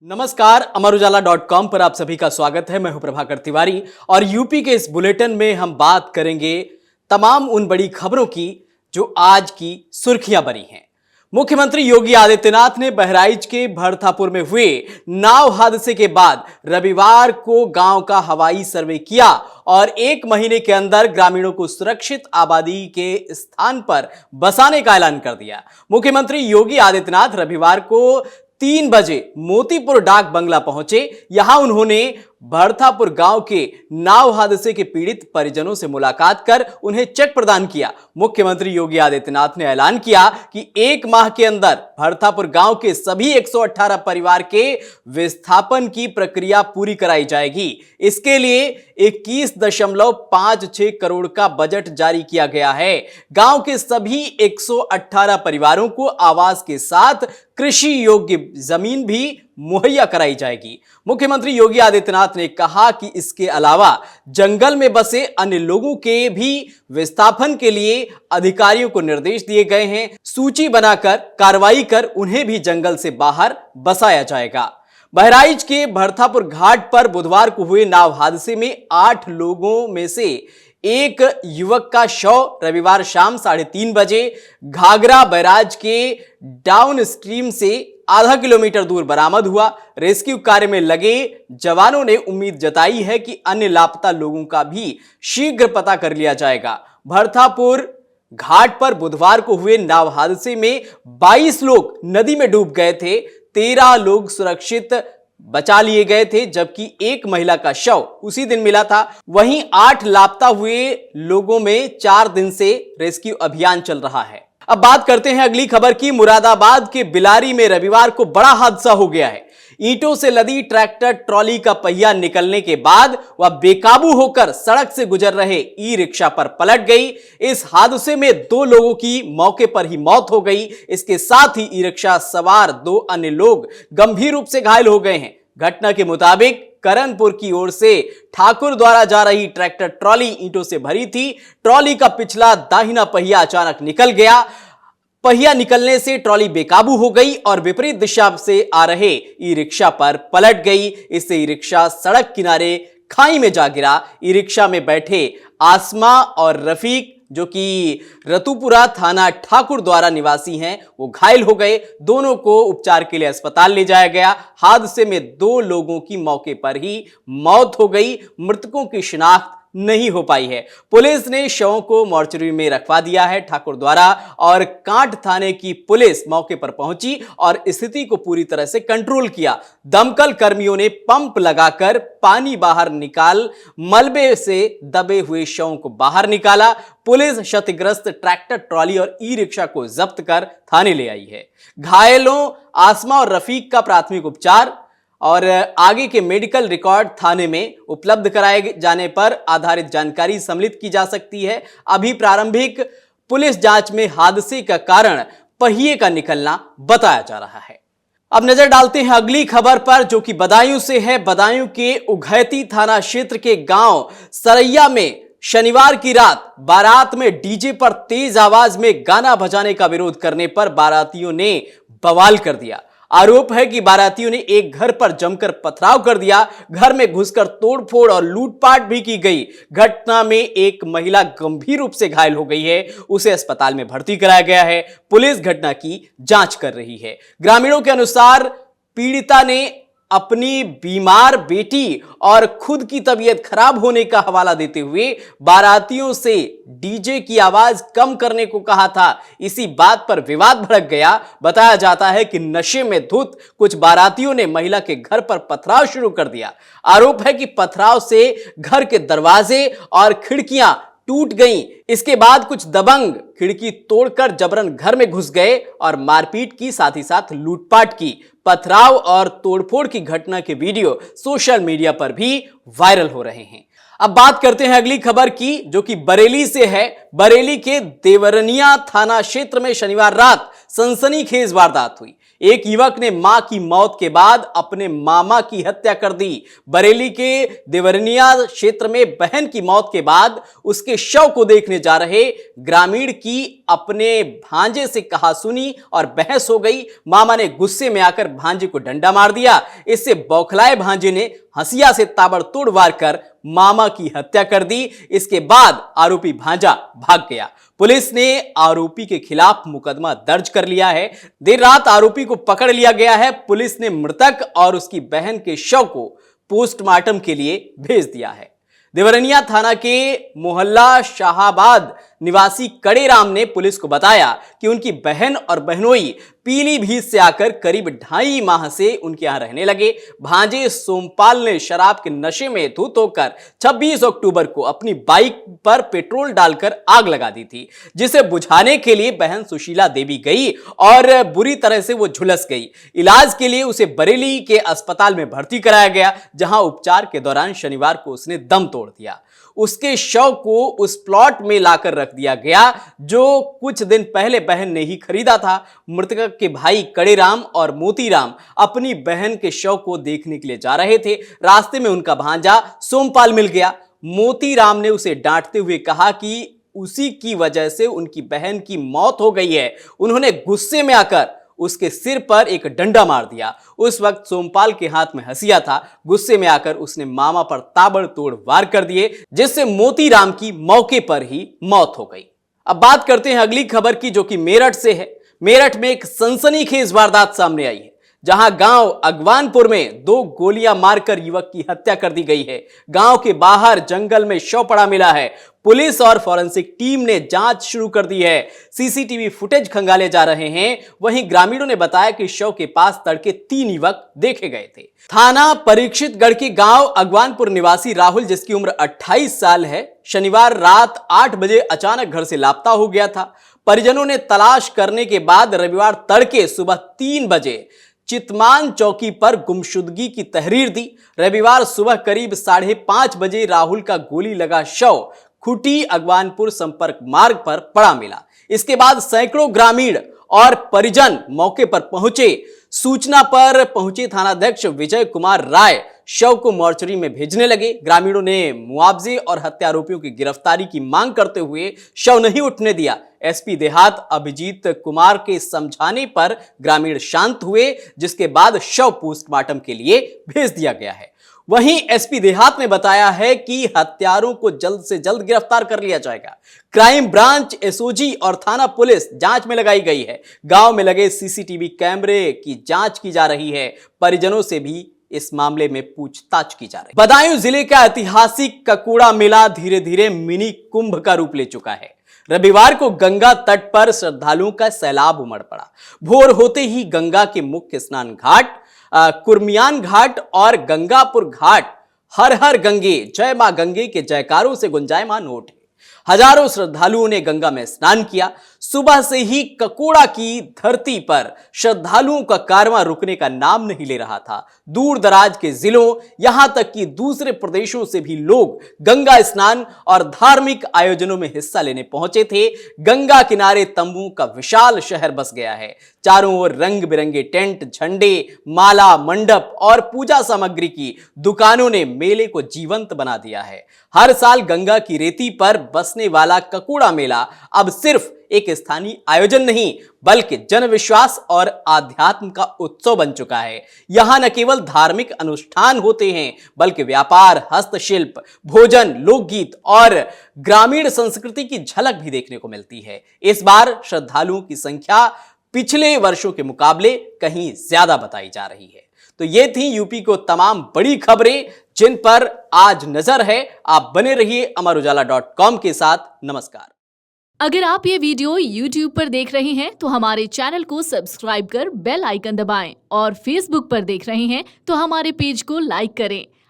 नमस्कार, अमर उजाला.com पर आप सभी का स्वागत है। मैं हूं प्रभाकर तिवारी और यूपी के इस बुलेटिन में हम बात करेंगे तमाम उन बड़ी खबरों की जो आज की सुर्खियां बनी हैं। मुख्यमंत्री योगी आदित्यनाथ ने बहराइच के भरथापुर में हुए नाव हादसे के बाद रविवार को गांव का हवाई सर्वे किया और 1 महीने के अंदर ग्रामीणों को सुरक्षित आबादी के स्थान पर बसाने का ऐलान कर दिया। मुख्यमंत्री योगी आदित्यनाथ रविवार को 3 बजे मोतीपुर डाक बंगला पहुंचे। यहां उन्होंने भरथापुर गांव के नाव हादसे के पीड़ित परिजनों से मुलाकात कर उन्हें चेक प्रदान किया। मुख्यमंत्री योगी आदित्यनाथ ने ऐलान किया कि 1 माह के अंदर भरथापुर गांव के सभी 118 परिवार के विस्थापन की प्रक्रिया पूरी कराई जाएगी। इसके लिए 21.56 करोड़ का बजट जारी किया गया है। गांव के सभी 118 परिवारों को आवास के साथ कृषि योग्य जमीन भी मुहैया कराई जाएगी। मुख्यमंत्री योगी आदित्यनाथ ने कहा कि इसके अलावा जंगल में बसे अन्य लोगों के भी विस्थापन के लिए अधिकारियों को निर्देश दिए गए हैं। सूची बनाकर कार्रवाई कर उन्हें भी जंगल से बाहर बसाया जाएगा। बहराइच के भरथापुर घाट पर बुधवार को हुए नाव हादसे में 8 लोगों में से एक युवक का शव रविवार शाम 3:30 बजे घाघरा बैराज के डाउन स्ट्रीम से आधा किलोमीटर दूर बरामद हुआ। रेस्क्यू कार्य में लगे जवानों ने उम्मीद जताई है कि अन्य लापता लोगों का भी शीघ्र पता कर लिया जाएगा। भरथापुर घाट पर बुधवार को हुए नाव हादसे में 22 लोग नदी में डूब गए थे। 13 लोग सुरक्षित बचा लिए गए थे, जबकि एक महिला का शव उसी दिन मिला था। वहीं 8 लापता हुए लोगों में 4 दिन से रेस्क्यू अभियान चल रहा है। अब बात करते हैं अगली खबर की। मुरादाबाद के बिलारी में रविवार को बड़ा हादसा हो गया है। ईंटों से लदी ट्रैक्टर ट्रॉली का पहिया निकलने के बाद वह बेकाबू होकर सड़क से गुजर रहे ई रिक्शा पर पलट गई। इस हादसे में 2 लोगों की मौके पर ही मौत हो गई। इसके साथ ही ई रिक्शा सवार 2 अन्य लोग गंभीर रूप से घायल हो गए हैं। घटना के मुताबिक करणपुर की ओर से ठाकुर द्वारा जा रही ट्रैक्टर ट्रॉली ईंटों से भरी थी। ट्रॉली का पिछला दाहिना पहिया अचानक निकल गया। पहिया निकलने से ट्रॉली बेकाबू हो गई और विपरीत दिशा से आ रहे ई रिक्शा पर पलट गई। इससे ई रिक्शा सड़क किनारे खाई में जा गिरा। ई रिक्शा में बैठे आसमा और रफीक, जो कि रतुपुरा थाना ठाकुर द्वारा निवासी हैं, वो घायल हो गए। दोनों को उपचार के लिए अस्पताल ले जाया गया। हादसे में 2 लोगों की मौके पर ही मौत हो गई। मृतकों की शिनाख्त नहीं हो पाई है। पुलिस ने शवों को मोर्चरी में रखवा दिया है। ठाकुर द्वारा और कांट थाने की पुलिस मौके पर पहुंची और स्थिति को पूरी तरह से कंट्रोल किया। दमकल कर्मियों ने पंप लगाकर पानी बाहर निकाल मलबे से दबे हुए शवों को बाहर निकाला। पुलिस क्षतिग्रस्त ट्रैक्टर ट्रॉली और ई रिक्शा को जब्त कर थाने ले आई है। घायलों आसमा और रफीक का प्राथमिक उपचार और आगे के मेडिकल रिकॉर्ड थाने में उपलब्ध कराए जाने पर आधारित जानकारी सम्मिलित की जा सकती है। अभी प्रारंभिक पुलिस जांच में हादसे का कारण पहिए का निकलना बताया जा रहा है। अब नजर डालते हैं अगली खबर पर, जो कि बदायूं से है। बदायूं के उघैती थाना क्षेत्र के गांव सरैया में शनिवार की रात बारात में डीजे पर तेज आवाज में गाना बजाने का विरोध करने पर बारातियों ने बवाल कर दिया। आरोप है कि बारातियों ने एक घर पर जमकर पथराव कर दिया। घर में घुसकर तोड़फोड़ और लूटपाट भी की गई। घटना में एक महिला गंभीर रूप से घायल हो गई है। उसे अस्पताल में भर्ती कराया गया है। पुलिस घटना की जांच कर रही है। ग्रामीणों के अनुसार पीड़िता ने अपनी बीमार बेटी और खुद की तबीयत खराब होने का हवाला देते हुए बारातियों से डीजे की आवाज कम करने को कहा था। इसी बात पर विवाद भड़क गया। बताया जाता है कि नशे में धुत कुछ बारातियों ने महिला के घर पर पथराव शुरू कर दिया। आरोप है कि पथराव से घर के दरवाजे और खिड़कियां टूट गईं। इसके बाद कुछ दबंग खिड़की तोड़कर जबरन घर में घुस गए और मारपीट की, साथ ही साथ लूटपाट की। पथराव और तोड़फोड़ की घटना के वीडियो सोशल मीडिया पर भी वायरल हो रहे हैं। अब बात करते हैं अगली खबर की, जो कि बरेली से है। बरेली के देवरनिया थाना क्षेत्र में शनिवार रात सनसनीखेज वारदात हुई। एक युवक ने मां की मौत के बाद अपने मामा की हत्या कर दी। बरेली के देवरनिया क्षेत्र में बहन की मौत के बाद उसके शव को देखने जा रहे ग्रामीण की अपने भांजे से कहा सुनी और बहस हो गई। मामा ने गुस्से में आकर भांजे को डंडा मार दिया। इससे बौखलाए भांजे ने हंसिया से ताबड़तोड़ वार कर मामा की हत्या कर दी। इसके बाद आरोपी भांजा भाग गया। पुलिस ने आरोपी के खिलाफ मुकदमा दर्ज कर लिया है। देर रात आरोपी को पकड़ लिया गया है। पुलिस ने मृतक और उसकी बहन के शव को पोस्टमार्टम के लिए भेज दिया है। देवरनिया थाना के मोहल्ला शाहाबाद निवासी कड़े राम ने पुलिस को बताया कि उनकी बहन और बहनोई पीलीभीत से आकर करीब 2.5 माह से उनके यहां रहने लगे। भांजे सोमपाल ने शराब के नशे में धुत होकर 26 अक्टूबर को अपनी बाइक पर पेट्रोल डालकर आग लगा दी थी, जिसे बुझाने के लिए बहन सुशीला देवी गई और बुरी तरह से वो झुलस गई। इलाज के लिए उसे बरेली के अस्पताल में भर्ती कराया गया, जहां उपचार के दौरान शनिवार को उसने दम तोड़ दिया। उसके शव को उस प्लॉट में लाकर रख दिया गया जो कुछ दिन पहले बहन ने ही खरीदा था। मृतक के भाई कड़ेराम और मोतीराम अपनी बहन के शव को देखने के लिए जा रहे थे। रास्ते में उनका भांजा सोमपाल मिल गया। मोतीराम ने उसे डांटते हुए कहा कि उसी की वजह से उनकी बहन की मौत हो गई है। उन्होंने गुस्से में आकर उसके सिर पर एक डंडा मार दिया। उस वक्त सोमपाल के हाथ में हंसिया था। गुस्से में आकर उसने मामा पर ताबड़तोड़ वार कर दिए, जिससे मोतीराम की मौके पर ही मौत हो गई। अब बात करते हैं अगली खबर की, जो कि मेरठ से है। मेरठ में एक सनसनीखेज वारदात सामने आई है, जहां गांव अगवानपुर में 2 गोलियां मारकर युवक की हत्या कर दी गई है। गांव के बाहर जंगल में शव पड़ा मिला है। पुलिस और फॉरेंसिक टीम ने जांच शुरू कर दी है। सीसीटीवी फुटेज खंगाले जा रहे हैं। वहीं ग्रामीणों ने बताया कि शव के पास तड़के 3 युवक देखे गए थे। थाना परीक्षितगढ़ के गांव अगवानपुर निवासी राहुल, जिसकी उम्र 28 साल है, शनिवार रात 8 बजे अचानक घर से लापता हो गया था। परिजनों ने तलाश करने के बाद रविवार तड़के सुबह 3 बजे चितमान चौकी पर गुमशुदगी की तहरीर दी। रविवार सुबह करीब 5:30 बजे राहुल का गोली लगा शव खुटी अगवानपुर संपर्क मार्ग पर पड़ा मिला। इसके बाद सैकड़ों ग्रामीण और परिजन मौके पर पहुंचे। सूचना पर पहुंचे थानाध्यक्ष विजय कुमार राय शव को मोर्चरी में भेजने लगे। ग्रामीणों ने मुआवजे और हत्यारोपियों की गिरफ्तारी की मांग करते हुए शव नहीं उठने दिया। एसपी देहात अभिजीत कुमार के समझाने पर ग्रामीण शांत हुए, जिसके बाद शव पोस्टमार्टम के लिए भेज दिया गया है। वहीं एसपी देहात ने बताया है कि हत्यारों को जल्द से जल्द गिरफ्तार कर लिया जाएगा। क्राइम ब्रांच, एसओजी और थाना पुलिस जांच में लगाई गई है। गांव में लगे सीसीटीवी कैमरे की जांच की जा रही है। परिजनों से भी इस मामले में पूछताछ की जा रही है। बदायूं जिले का ऐतिहासिक ककुड़ा मेला धीरे धीरे मिनी कुंभ का रूप ले चुका है। रविवार को गंगा तट पर श्रद्धालुओं का सैलाब उमड़ पड़ा। भोर होते ही गंगा के मुख्य स्नान घाट, कुर्मियान घाट और गंगापुर घाट हर हर गंगे, जय मां गंगे के जयकारों से गुंजायमान हो उठे। हजारों श्रद्धालुओं ने गंगा में स्नान किया। सुबह से ही ककोड़ा की धरती पर श्रद्धालुओं का कारवां रुकने का नाम नहीं ले रहा था। दूर दराज के जिलों, यहां तक कि दूसरे प्रदेशों से भी लोग गंगा स्नान और धार्मिक आयोजनों में हिस्सा लेने पहुंचे थे। गंगा किनारे तंबू का विशाल शहर बस गया है। चारों ओर रंग बिरंगे टेंट, झंडे, माला, मंडप और पूजा सामग्री की दुकानों ने मेले को जीवंत बना दिया है। हर साल गंगा की रेती पर बसने वाला ककुड़ा मेला अब सिर्फ एक स्थानीय आयोजन नहीं, बल्कि जनविश्वास और आध्यात्म का उत्सव बन चुका है। यहां न केवल धार्मिक अनुष्ठान होते हैं, बल्कि व्यापार, हस्तशिल्प, भोजन, लोकगीत और ग्रामीण संस्कृति की झलक भी देखने को मिलती है। इस बार श्रद्धालुओं की संख्या पिछले वर्षों के मुकाबले कहीं ज्यादा बताई जा रही है। तो ये थी यूपी को तमाम बड़ी खबरें जिन पर आज नजर है। आप बने रहिए अमरउजाला.com के साथ। नमस्कार। अगर आप ये वीडियो YouTube पर देख रहे हैं तो हमारे चैनल को सब्सक्राइब कर बेल आइकन दबाएं और Facebook पर देख रहे हैं तो हमारे पेज को लाइक करें।